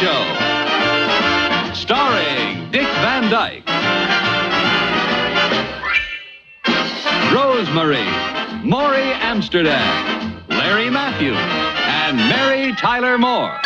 Show. Starring Dick Van Dyke, Rosemary, Morey Amsterdam, Larry Mathews, and Mary Tyler Moore.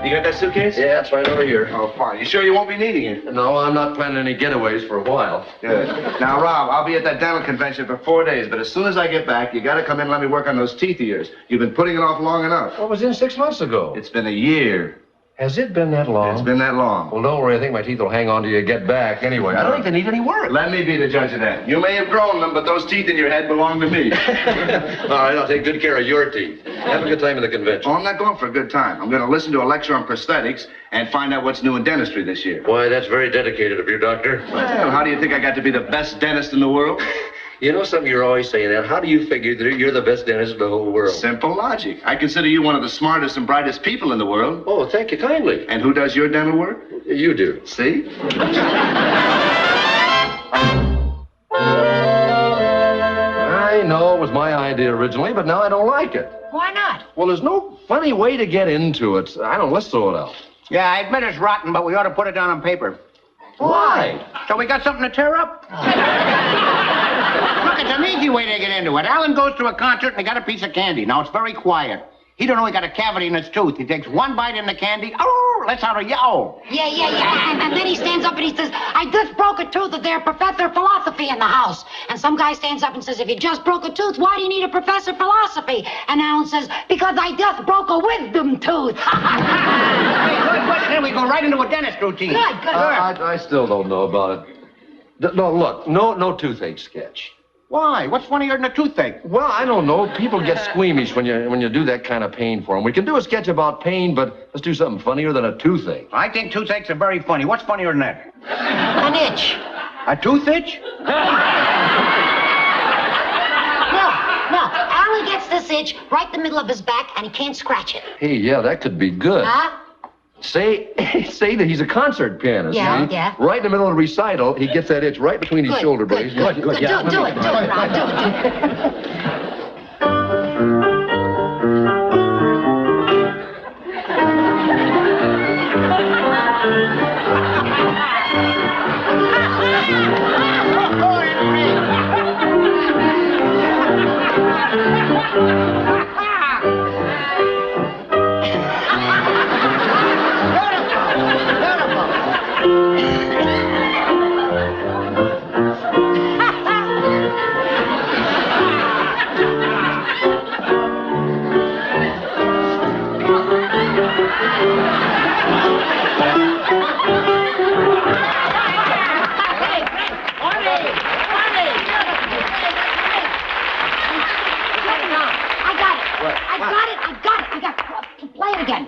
You got that suitcase? Yeah, it's right over here. Oh, fine. You sure you won't be needing it? No, I'm not planning any getaways for a while. Good. Now, Rob, I'll be at that dental convention for 4 days, but as soon as I get back, you got to come in and let me work on those teeth of yours. You've been putting it off long enough. What was in 6 months ago? It's been a year. Has it been that long? It's been that long. Well, don't worry. I think my teeth will hang on till you get back anyway. I don't think they need any work. Let me be the judge of that. You may have grown them, but those teeth in your head belong to me. All right, I'll take good care of your teeth. Have a good time at the convention. Oh, I'm not going for a good time. I'm going to listen to a lecture on prosthetics and find out what's new in dentistry this year. Why, that's very dedicated of you, Doctor. Well, how do you think I got to be the best dentist in the world? You know something you're always saying that. How do you figure that you're the best dentist in the whole world? Simple logic. I consider you one of the smartest and brightest people in the world. Oh, thank you kindly. And who does your dental work? You do. See? I know it was my idea originally, but now I don't like it. Why not? Well, there's no funny way to get into it. I don't. Let's throw it out. Yeah, I admit it's rotten, but we ought to put it down on paper. Why? So we got something to tear up? Look, it's an easy way to get into it. Alan goes to a concert and he got a piece of candy. Now, it's very quiet. He don't know he got a cavity in his tooth. He takes one bite in the candy. Oh, lets out a yowl. Yeah. And then he stands up and he says, I just broke a tooth. There's Professor Philosophy in the house. And some guy stands up and says, if you just broke a tooth, why do you need a Professor Philosophy? And Alan says, because I just broke a wisdom tooth. Hey, good question. Then we go right into a dentist routine. Good. I still don't know about it. No, look, no toothache sketch. Why? What's funnier than a toothache? Well, I don't know. People get squeamish when you do that kind of pain for them. We can do a sketch about pain, but let's do something funnier than a toothache. I think toothaches are very funny. What's funnier than that? An itch. A tooth itch? No. Alan gets this itch right in the middle of his back, and he can't scratch it. Hey, yeah, that could be good. Huh? Say that he's a concert pianist. Yeah, see? yeah. Right in the middle of the recital, he gets that itch right between his shoulder blades. Good. Do it, Rob. Do it. Play it again.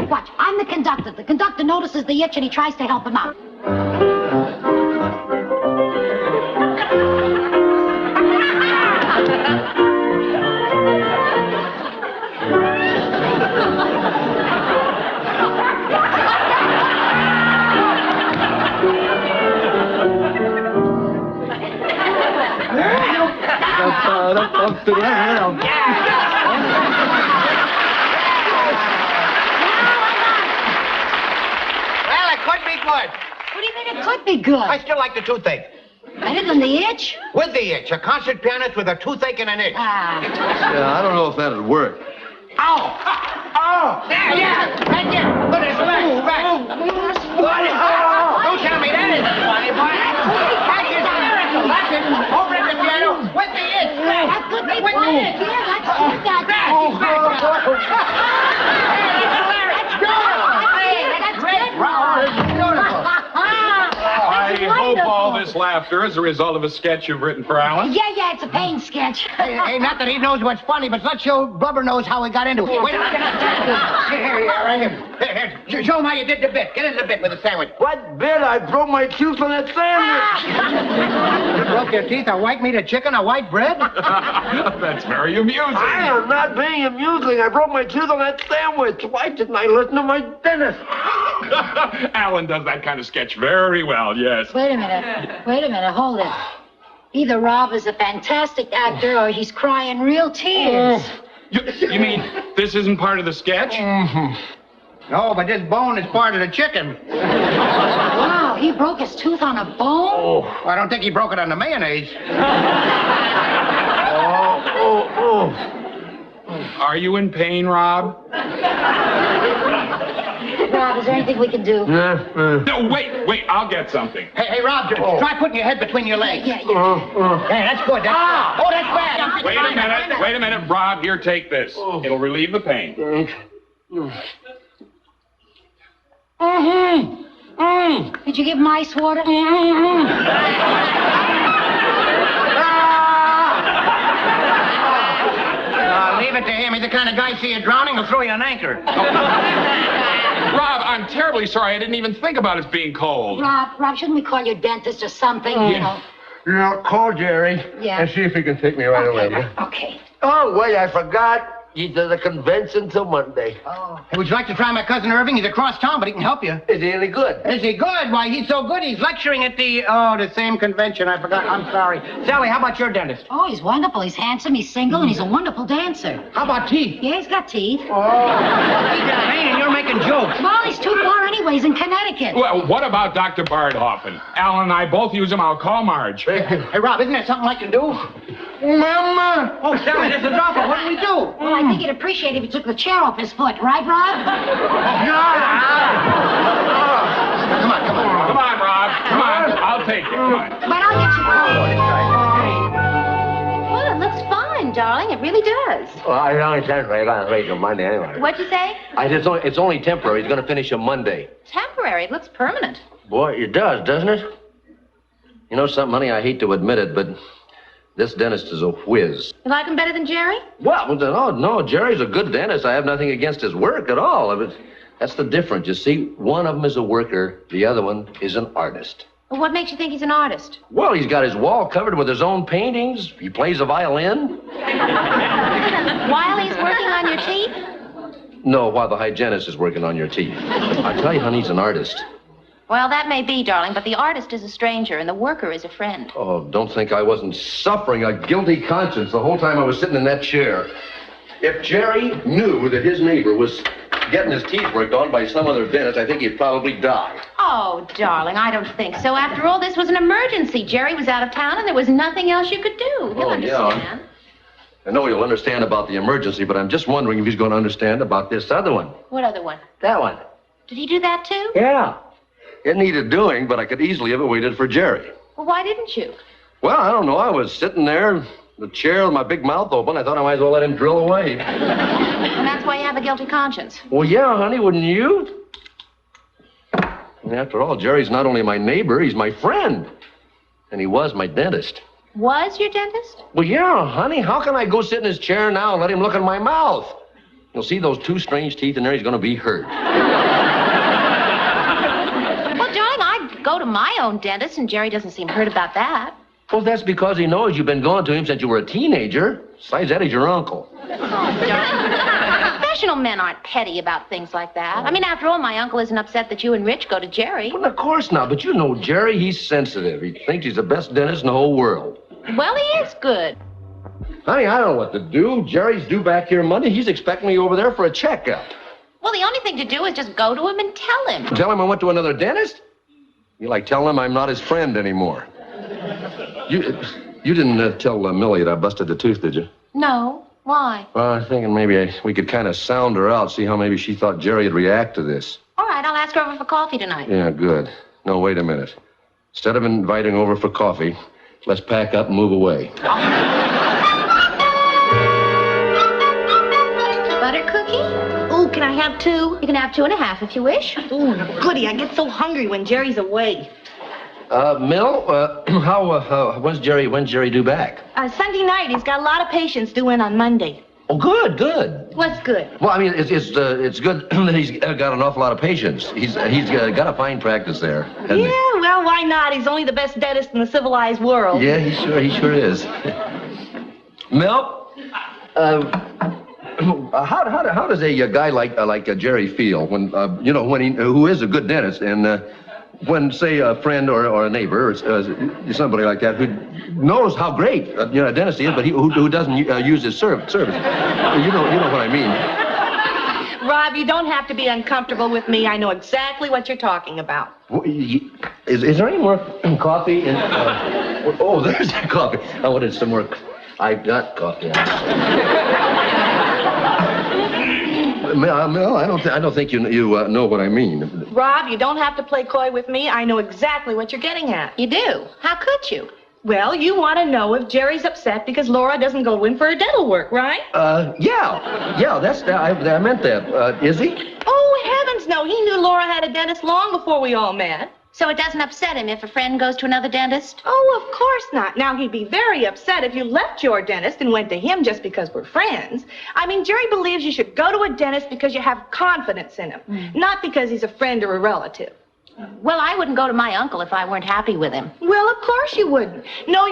Watch. I'm the conductor. The conductor notices the itch and he tries to help him out. Good. What do you mean it could be good? I still like the toothache. Better than the itch? With the itch. A concert pianist with a toothache and an itch. Yeah, I don't know if that'd work. Ow! Oh! Yeah! Right there! Put his back! Don't tell me that isn't funny, boy! That is a miracle! That's it! Over at the piano with the itch! That could be funny! Yeah, let's keep that. I hope all this laughter is a result of a sketch you've written for Alan. Yeah, it's a pain sketch. Hey, not that he knows what's funny, but let's show Blubber knows how he got into it. Wait a minute. Here. Show him how you did the bit. Get into the bit with the sandwich. What bit? I broke my tooth on that sandwich. You broke your teeth? A white meat, a chicken, a white bread? That's very amusing. I am not being amusing. I broke my tooth on that sandwich. Why didn't I listen to my dentist? Alan does that kind of sketch very well, yes. Wait a minute. Hold it. Either Rob is a fantastic actor or he's crying real tears. You mean this isn't part of the sketch? No, but this bone is part of the chicken. Wow, he broke his tooth on a bone? Well, I don't think he broke it on the mayonnaise. Are you in pain, Rob? Rob, is there anything we can do? No, wait, I'll get something. Hey, Rob, try putting your head between your legs. Yeah. Hey, that's good. Oh, that's bad. Wait a minute, Rob, here, take this. It'll relieve the pain. Did you give him ice water? Leave it to him. He's the kind of guy, see you drowning, he'll throw you an anchor. Rob, I'm terribly sorry. I didn't even think about it being cold. Rob, shouldn't we call your dentist or something? You know. Call Jerry. Yeah. And see if he can take me right away. Okay. Oh, wait, I forgot. He's at the convention till Monday. Oh. Hey, would you like to try my cousin Irving? He's across town, but he can help you. Is he any good? Is he good? Why, he's so good, he's lecturing at the same convention. I forgot. I'm sorry. Sally, how about your dentist? Oh, he's wonderful. He's handsome, he's single, and he's a wonderful dancer. How about teeth? Yeah, he's got teeth. He's got pain, and you're making jokes. Well, he's too far anyways in Connecticut. Well, what about Dr. Bardhoffen? Alan and I both use him. I'll call Marge. Hey, Rob, isn't there something I can do? Mama! Oh, Sally, there's a dropper. What do we do? Well, I think he'd appreciate it if he took the chair off his foot, right, Rob? Come on. Come on, Rob. Come on. I'll take it. Come on. But I'll get you cold. Well, it looks fine, darling. It really does. Well, I only temporary. I raise on Monday anyway. What'd you say? It's only temporary. He's going to finish on Monday. Temporary. It looks permanent. Boy, it does, doesn't it? You know something, honey? I hate to admit it, but this dentist is a whiz. You like him better than Jerry? Well, no, Jerry's a good dentist. I have nothing against his work at all. That's the difference. You see, one of them is a worker, the other one is an artist. Well, what makes you think he's an artist? Well, he's got his wall covered with his own paintings. He plays a violin. While he's working on your teeth? No, while the hygienist is working on your teeth. I tell you, honey, he's an artist. Well, that may be, darling, but the artist is a stranger and the worker is a friend. Oh, don't think I wasn't suffering a guilty conscience the whole time I was sitting in that chair. If Jerry knew that his neighbor was getting his teeth worked on by some other dentist, I think he'd probably die. Oh, darling, I don't think so. After all, this was an emergency. Jerry was out of town and there was nothing else you could do. He'll understand. I know he'll understand about the emergency, but I'm just wondering if he's going to understand about this other one. What other one? That one. Did he do that too? Yeah. It needed doing, but I could easily have waited for Jerry. Well, why didn't you? Well, I don't know. I was sitting there in the chair with my big mouth open. I thought I might as well let him drill away. And that's why you have a guilty conscience. Well, yeah, honey, wouldn't you? And after all, Jerry's not only my neighbor, he's my friend. And he was my dentist. Was your dentist? Well, yeah, honey. How can I go sit in his chair now and let him look in my mouth? You'll see those two strange teeth in there, he's going to be hurt. Go to my own dentist, and Jerry doesn't seem hurt about that. Well, that's because he knows you've been going to him since you were a teenager. Besides that, he's your uncle. Oh, darling. Professional men aren't petty about things like that. I mean, after all, my uncle isn't upset that you and Rich go to Jerry. Well, of course not, but you know Jerry, he's sensitive. He thinks he's the best dentist in the whole world. Well, he is good. Honey, I don't know what to do. Jerry's due back here Monday. He's expecting me over there for a checkup. Well, the only thing to do is just go to him and tell him. Tell him I went to another dentist? You like telling him I'm not his friend anymore. You didn't tell Millie that I busted the tooth, did you? No. Why? Well, I was thinking maybe we could kind of sound her out, see how maybe she thought Jerry would react to this. All right, I'll ask her over for coffee tonight. Yeah, good. No, wait a minute. Instead of inviting over for coffee, let's pack up and move away. Butter cookie? Ooh, can I have 2? You can have 2.5 if you wish. Ooh, goody. I get so hungry when Jerry's away. Mill, when's Jerry due back? Sunday night. He's got a lot of patients due in on Monday. Oh, good. What's good? Well, I mean, it's good that he's got an awful lot of patients. He's got a fine practice there. Yeah, well, why not? He's only the best dentist in the civilized world. Yeah, he sure is. Mill, how does a guy like Jerry feel when who is a good dentist and when, say, a friend or a neighbor or somebody like that who knows how great a dentist is, but who doesn't use his service. You know what I mean. Rob, you don't have to be uncomfortable with me. I know exactly what you're talking about. Is there any more coffee? Oh, there's that coffee. I wanted some more. I've got coffee. Mel, I don't think you know what I mean. Rob, you don't have to play coy with me. I know exactly what you're getting at. You do? How could you? Well, you want to know if Jerry's upset because Laura doesn't go in for her dental work, right? Yeah, I meant that. Is he? Oh, heavens no. He knew Laura had a dentist long before we all met. So it doesn't upset him if a friend goes to another dentist? Oh, of course not. Now, he'd be very upset if you left your dentist and went to him just because we're friends. I mean, Jerry believes you should go to a dentist because you have confidence in him, not because he's a friend or a relative. Well, I wouldn't go to my uncle if I weren't happy with him. Well, of course you wouldn't. No,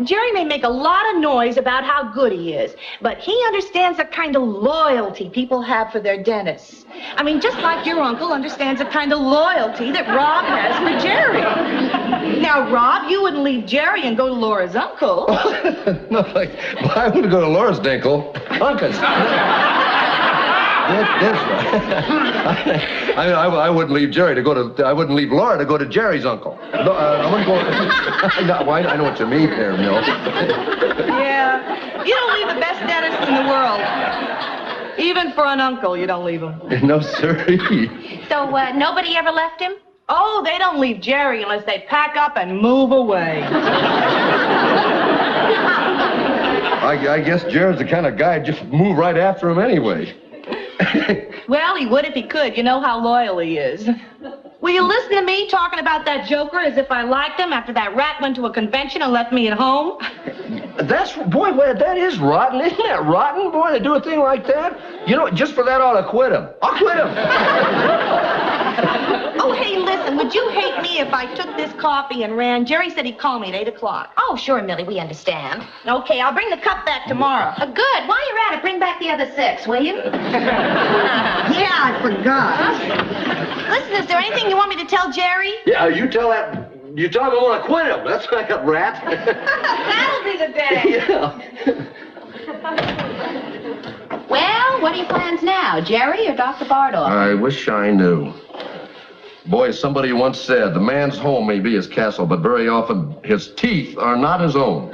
Jerry may make a lot of noise about how good he is, but he understands the kind of loyalty people have for their dentists. I mean, just like your uncle understands the kind of loyalty that Rob has for Jerry. Now, Rob, you wouldn't leave Jerry and go to Laura's uncle. No, I wouldn't go to Laura's uncle. Uncle's. That's right. I wouldn't leave Jerry to go to. I wouldn't leave Laura to go to Jerry's uncle. No, I wouldn't go. I know what you mean there, Mill. Yeah, you don't leave the best dentist in the world. Even for an uncle, you don't leave him. No, sir. So nobody ever left him? Oh, they don't leave Jerry unless they pack up and move away. I guess Jerry's the kind of guy who'd just move right after him anyway. Well, he would if he could. You know how loyal he is. Will you listen to me talking about that joker as if I liked him after that rat went to a convention and left me at home? Boy, that is rotten. Isn't that rotten, boy, to do a thing like that? Just for that, I ought to quit him. I'll quit him. Oh, hey, listen, would you hate me if I took this coffee and ran? Jerry said he'd call me at 8 o'clock. Oh, sure, Millie, we understand. Okay, I'll bring the cup back tomorrow. Good. While you're at it, bring back the other 6, will you? Yeah, I forgot. Listen, is there anything you want me to tell Jerry? Yeah, you tell him I want to quit him. That's like a rat. That'll be the day. Yeah. Well, what are your plans now, Jerry or Dr. Bardolph? I wish I knew. Boy, somebody once said, the man's home may be his castle, but very often his teeth are not his own.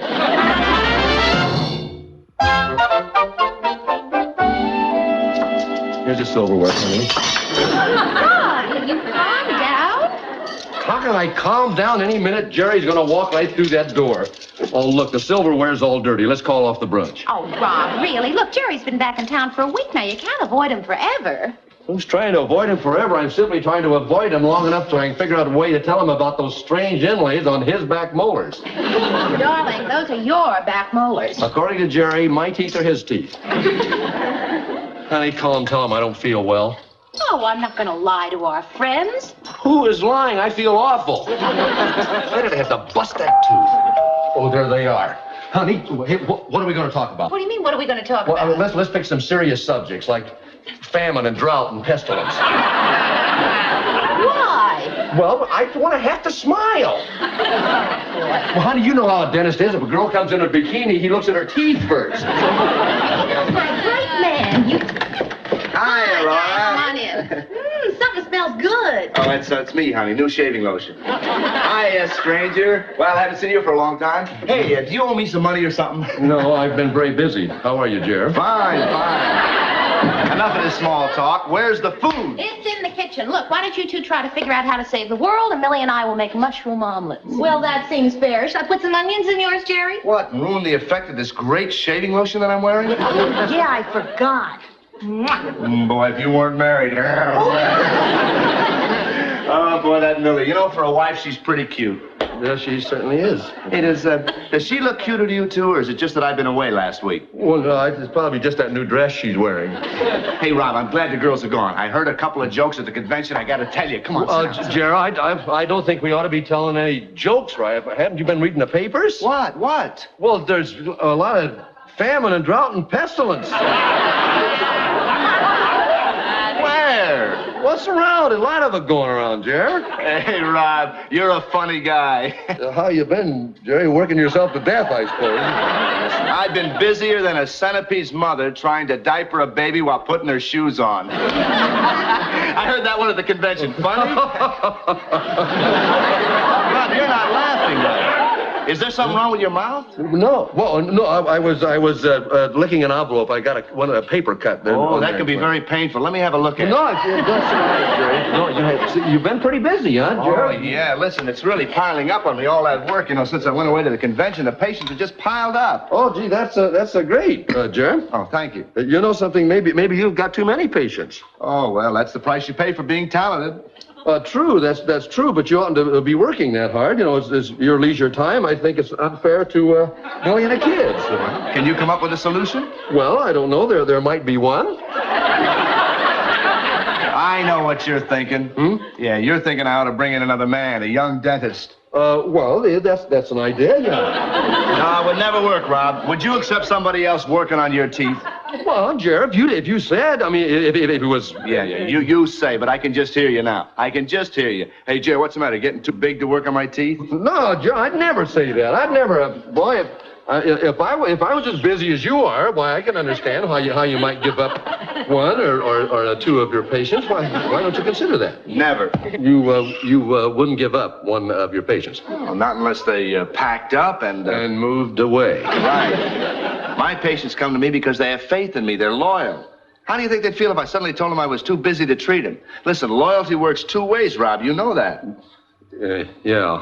Here's your silverware, honey. Can you calm down? How can I calm down any minute? Jerry's going to walk right through that door. Oh, look, the silverware's all dirty. Let's call off the brunch. Oh, Rob, really? Look, Jerry's been back in town for a week now. You can't avoid him forever. Who's trying to avoid him forever? I'm simply trying to avoid him long enough so I can figure out a way to tell him about those strange inlays on his back molars. Darling, those are your back molars. According to Jerry, my teeth are his teeth. Honey, tell him I don't feel well. Oh, I'm not going to lie to our friends. Who is lying? I feel awful. I didn't have to bust that tooth. Oh, there they are. Honey, hey, what are we going to talk about? What do you mean, what are we going to talk about? Let's pick some serious subjects, like famine and drought and pestilence. Why? Well, I want to have to smile. Well, how do you know how a dentist is? If a girl comes in a bikini, he looks at her teeth first. That's my great man. Hi, Laura. Come on in. Something smells good. Oh, it's me, honey. New shaving lotion. Hi, stranger. Well, I haven't seen you for a long time. Hey, do you owe me some money or something? No, I've been very busy. How are you, Jer? Fine. Enough of this small talk. Where's the food? It's in the kitchen. Look, why don't you two try to figure out how to save the world, and Millie and I will make mushroom omelets. Well, that seems fair. Should I put some onions in yours, Jerry? What, ruin the effect of this great shaving lotion that I'm wearing? Yeah, I forgot. Boy, if you weren't married. Oh, boy, that Millie. For a wife, she's pretty cute. Yeah, she certainly is. Hey, does she look cuter to you, too, or is it just that I've been away last week? Well, no, it's probably just that new dress she's wearing. Hey, Rob, I'm glad the girls are gone. I heard a couple of jokes at the convention. I got to tell you. Come on, Jer, I don't think we ought to be telling any jokes, right? Haven't you been reading the papers? What? Well, there's a lot of famine and drought and pestilence. Where? What's around? A lot of it going around, Jerry. Hey, Rob, you're a funny guy. How you been, Jerry? Working yourself to death, I suppose. I've been busier than a centipede's mother trying to diaper a baby while putting her shoes on. I heard that one at the convention. Funny? Rob, you're not laughing, though. Is there something wrong with your mouth? No. Well, no, I was licking an envelope. I got a paper cut. Oh, that could be very painful. Let me have a look at it. No, that's right, Jerry. No, you've been pretty busy, huh, Jerry? Oh, yeah. Listen, it's really piling up on me, all that work. You know, since I went away to the convention, the patients have just piled up. Oh, gee, that's a great, Jerry. Oh, thank you. You know something? Maybe you've got too many patients. Oh, well, that's the price you pay for being talented. True, that's true, but you oughtn't to be working that hard. You know, it's your leisure time. I think it's unfair to million of kids. Can you come up with a solution? Well, I don't know. There might be one. I know what you're thinking. Yeah, you're thinking I ought to bring in another man, a young dentist. Well, that's an idea, yeah. No, it would never work, Rob. Would you accept somebody else working on your teeth? Well, Jerry, if you said, I mean, if it was... Yeah, you say, but I can just hear you now. I can just hear you. Hey, Jerry, what's the matter? Getting too big to work on my teeth? No, Jerry, I'd never say that. I'd never... Boy, if I was as busy as you are, why, I can understand how you might give up one or two of your patients. Why don't you consider that? Never. You wouldn't give up one of your patients? Well, not unless they packed up and moved away. Right. My patients come to me because they have faith in me. They're loyal. How do you think they'd feel if I suddenly told them I was too busy to treat them? Listen, loyalty works two ways, Rob. You know that. Yeah.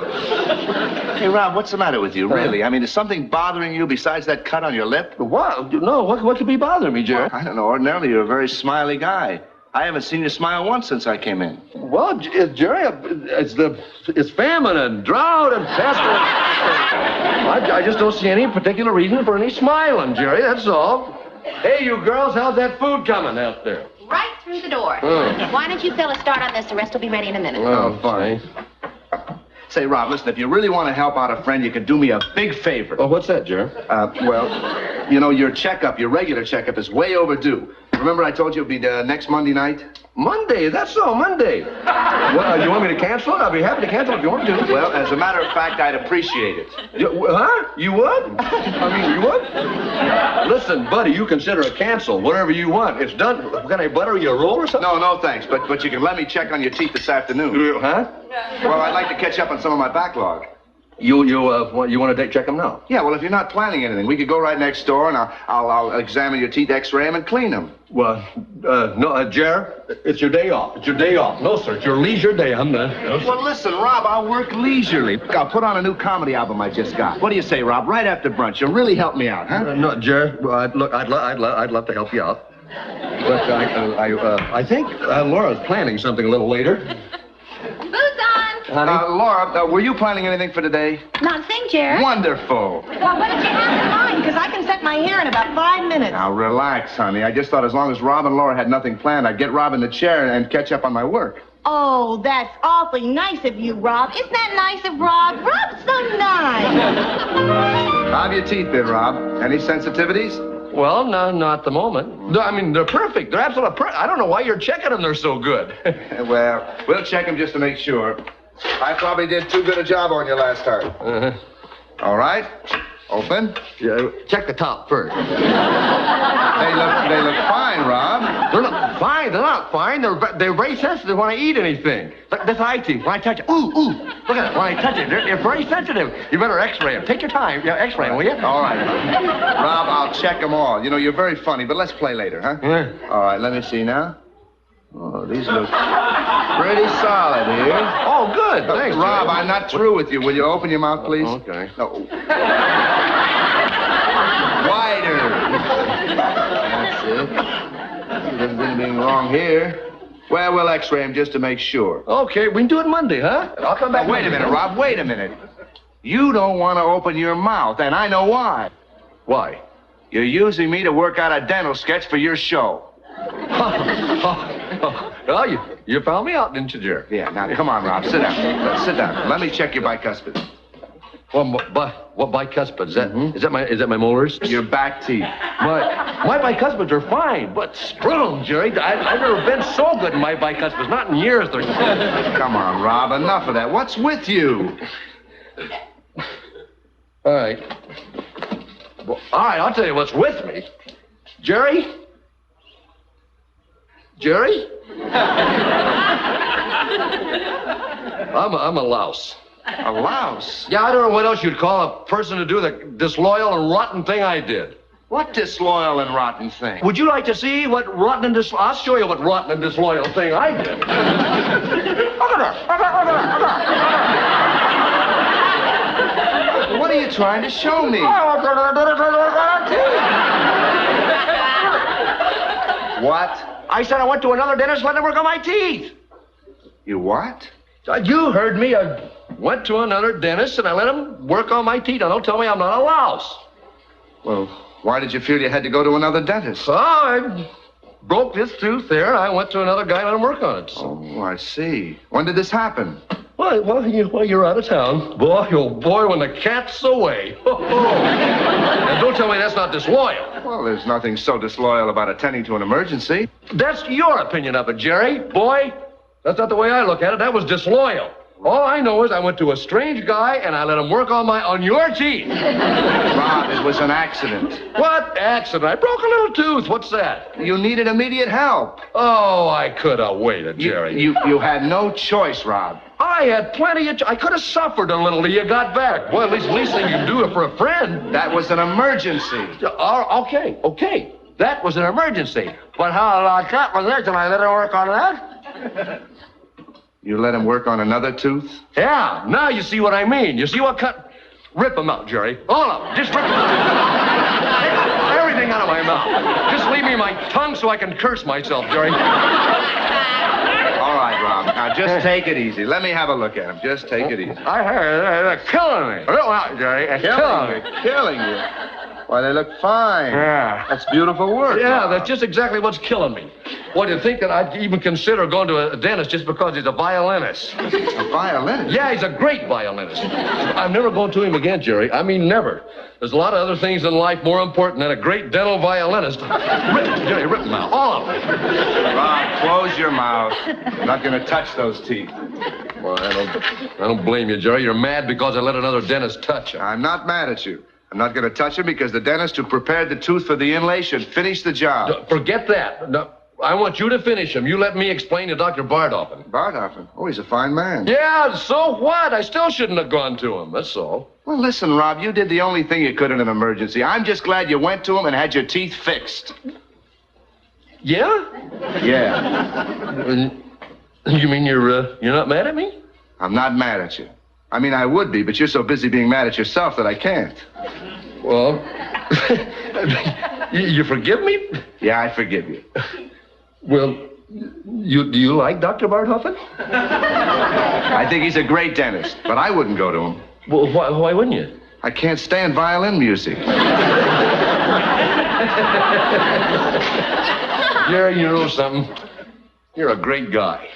Hey, Rob, what's the matter with you, really? I mean, is something bothering you besides that cut on your lip? What? No, what could be bothering me, Jerry? Well, I don't know. Ordinarily, you're a very smiley guy. I haven't seen you smile once since I came in. Well, Jerry, it's famine and drought and pest. I just don't see any particular reason for any smiling, Jerry, that's all. Hey, you girls, how's that food coming out there? Right through the door. Why don't you fellas start on this? The rest will be ready in a minute. Oh, fine. Say, Rob, listen, if you really want to help out a friend, you can do me a big favor. Oh, what's that, Jerry? Well, you know, your regular checkup is way overdue. Remember I told you it'd be next Monday night? Monday? That's so, Monday. Well, you want me to cancel it? I'll be happy to cancel it if you want to. Well, as a matter of fact, I'd appreciate it. Huh? You would? I mean, you would? Listen, buddy, you consider a cancel, whatever you want. It's done. Can I butter you a roll or something? No, thanks. But you can let me check on your teeth this afternoon. Huh? Well, I'd like to catch up on some of my backlog. You want to check them now? Yeah, well, if you're not planning anything, we could go right next door and I'll examine your teeth, x-ray them, and clean them. Well, no, Jer, it's your day off. It's your day off. No, sir, it's your leisure day. I'm not. Well, listen, Rob, I'll work leisurely. I'll put on a new comedy album I just got. What do you say, Rob? Right after brunch. You'll really help me out, huh? No, Jer, look, I'd love to help you out. But I think Laura's planning something a little later. Boots on! Honey? Laura, were you planning anything for today? Not a thing, Jerry. Wonderful. Well, what did you have in mind? Because I can set my hair in about 5 minutes. Now, relax, honey. I just thought as long as Rob and Laura had nothing planned, I'd get Rob in the chair and catch up on my work. Oh, that's awfully nice of you, Rob. Isn't that nice of Rob? Rob's so nice. How have your teeth been, Rob? Any sensitivities? Well, no, not at the moment. I mean, they're perfect. They're absolutely perfect. I don't know why you're checking them. They're so good. Well, we'll check them just to make sure. I probably did too good a job on you last time. Uh-huh. All right. Open. Yeah, check the top first. They look fine, Rob. They're not fine. They're not fine. They're very sensitive when I eat anything. Look, this eye teeth. When I touch it, ooh. Look at it. When I touch it, they're very sensitive. You better X-ray them. Take your time. Yeah, X-ray them, will you? All right. Rob, I'll check them all. You know, you're very funny, but let's play later, huh? Yeah. All right. Let me see now. Oh, these look pretty solid here. Oh, good. Thanks, Rob, Jerry. I'm not through with you. Will you open your mouth, please? Okay. No. Wider. That's it. There's anything wrong here. Well, we'll x-ray him just to make sure. Okay, we can do it Monday, huh? I'll come back. Wait a minute, Rob. Wait a minute. You don't want to open your mouth, and I know why. Why? You're using me to work out a dental sketch for your show. Well, you found me out, didn't you, Jerry? Yeah, now, come on, Rob. Sit down. Sit down. Let me check your bicuspid. What bicuspid? Is that my molars? Your back teeth. My bicuspids are fine, but strong, Jerry. I've never been so good in my bicuspids. Not in years. They're... Come on, Rob. Enough of that. What's with you? All right. Well, all right, I'll tell you what's with me. Jerry? I'm a louse. A louse? Yeah, I don't know what else you'd call a person to do the disloyal and rotten thing I did. What disloyal and rotten thing? Would you like to see what rotten and disloyal... I'll show you what rotten and disloyal thing I did. What are you trying to show me? What? I said I went to another dentist, let him work on my teeth. You what? You heard me. I went to another dentist and I let him work on my teeth. Now, don't tell me I'm not a louse. Well, why did you feel you had to go to another dentist? Oh, I broke this tooth there. I went to another guy and let him work on it. So. Oh, I see. When did this happen? Well, you're out of town. Boy, oh boy, when the cat's away. And don't tell me that's not disloyal. Well, there's nothing so disloyal about attending to an emergency. That's your opinion of it, Jerry. Boy, that's not the way I look at it. That was disloyal. All I know is I went to a strange guy and I let him work on your teeth. Rob, it was an accident. What accident? I broke a little tooth. What's that? You needed immediate help. Oh, I could have waited, Jerry. You had no choice, Rob. I had plenty of... I could have suffered a little till you got back. Well, at least the least thing you can do it for a friend. That was an emergency. Okay. That was an emergency. But how about that was it? Did I let him work on that? You let him work on another tooth? Yeah. Now you see what I mean. You see what cut... Rip them out, Jerry. All of them. Just rip them out. Everything out of my mouth. Just leave me my tongue so I can curse myself, Jerry. All right, Rob. Now, just take it easy. Let me have a look at him. Just take it easy. I heard they're killing me. Rip them out, Jerry. Killing you. Why, they look fine. Yeah. That's beautiful work. Yeah, Rob. that's just exactly what's killing me. Well, do you think that I'd even consider going to a dentist just because he's a violinist? A violinist? Yeah, he's a great violinist. I'm never going to him again, Jerry. I mean, never. There's a lot of other things in life more important than a great dental violinist. Jerry, rip them out. All of them. Rob, close your mouth. I'm not going to touch those teeth. Well, I don't blame you, Jerry. You're mad because I let another dentist touch you. I'm not mad at you. I'm not going to touch him because the dentist who prepared the tooth for the inlay should finish the job. Forget that. No, I want you to finish him. You let me explain to Dr. Bardhoffen. Bardhoffen? Oh, he's a fine man. Yeah, so what? I still shouldn't have gone to him, that's all. Well, listen, Rob, you did the only thing you could in an emergency. I'm just glad you went to him and had your teeth fixed. Yeah? Yeah. You mean you're not mad at me? I'm not mad at you. I mean, I would be, but you're so busy being mad at yourself that I can't. Well, you forgive me? Yeah, I forgive you. Well, do you like Dr. Bardhoffen? I think he's a great dentist, but I wouldn't go to him. Well, why wouldn't you? I can't stand violin music. Jerry, you know something? You're a great guy.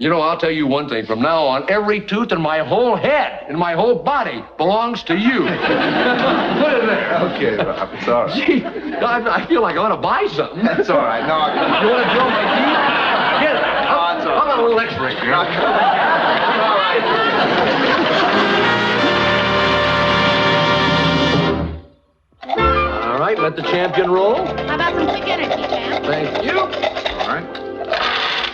You know, I'll tell you one thing. From now on, every tooth in my whole head, in my whole body, belongs to you. Put it there. Okay, Rob, it's all right. Gee, I feel like I ought to buy something. That's all right. No, you want to drill my teeth? Get it. No, it's all right. How about a little X-ray here? All right. All right, let the champion roll. How about some quick energy, champ? Thank you. All right.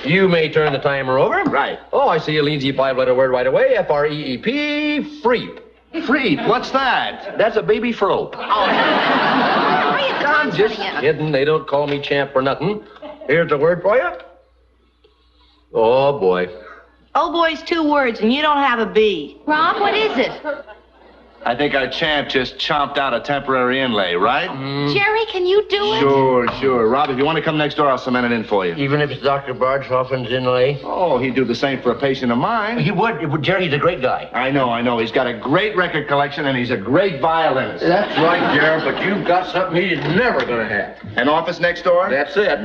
You may turn the timer over. Right. Oh, I see a lean five-letter word right away. F-R-E-E-P, freep. Freep? What's that? That's a baby frope. I'm just kidding. They don't call me champ for nothing. Here's the word for you. Oh, boy. Oh, boy's 2 words, and you don't have a B. Rob, what is it? I think our champ just chomped out a temporary inlay, right? Jerry, can you do it? Sure. Rob, if you want to come next door, I'll cement it in for you. Even if it's Dr. Bardhoffen's inlay? Oh, he'd do the same for a patient of mine. He would. Jerry, he's a great guy. I know. He's got a great record collection, and he's a great violinist. That's right, Jerry, but you've got something he's never going to have. An office next door? That's it.